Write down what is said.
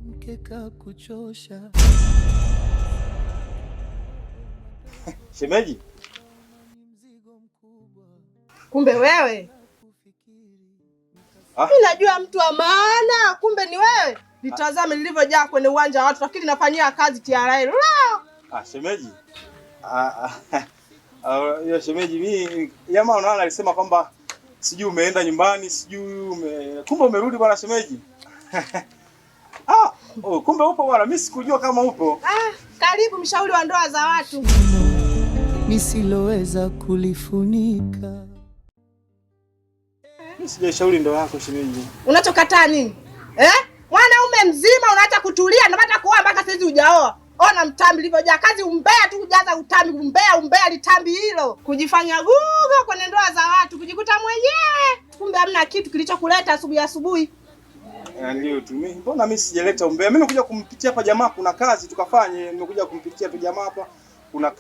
Mkeka kuchosha. Shemeji. Kumbe wewe. Mimi najua mtu wa maana, kumbe ni wewe. Nitazame nilivyojaa kwenye uwanja wa watu, lakini nafanyia kazi TRA. Shemeji. Ya shemeji, mimi jamaa unaona alisema kwamba sijui umeenda nyumbani, sijui kumbe umerudi bwana shemeji. Kumbe upo bwana, mimi sikujua kama upo. Karibu mshauri wa ndoa za watu. Nisiloweza kulifunika. Mimi sijashauri ndoa yako shemeji. Unachokataa nini? Mwanaume mzima unaacha kutulia, unataka kuoa mpaka sasa hujaoa. Ona mtambi ulivyojaa kazi, umbea tu kujaza utambi, umbea litambi hilo. Kujifanya gugu kwenye ndoa za watu, kujikuta mwenyewe. Kumbe hamna kitu kilichokuleta asubuhi. Ndio tu mimi. Mbona mimi sijaleta umbea? Mimi nimekuja kumpitia hapa jamaa, kuna kazi tukafanye. Nimekuja kumpitia tu jamaa hapa. Kuna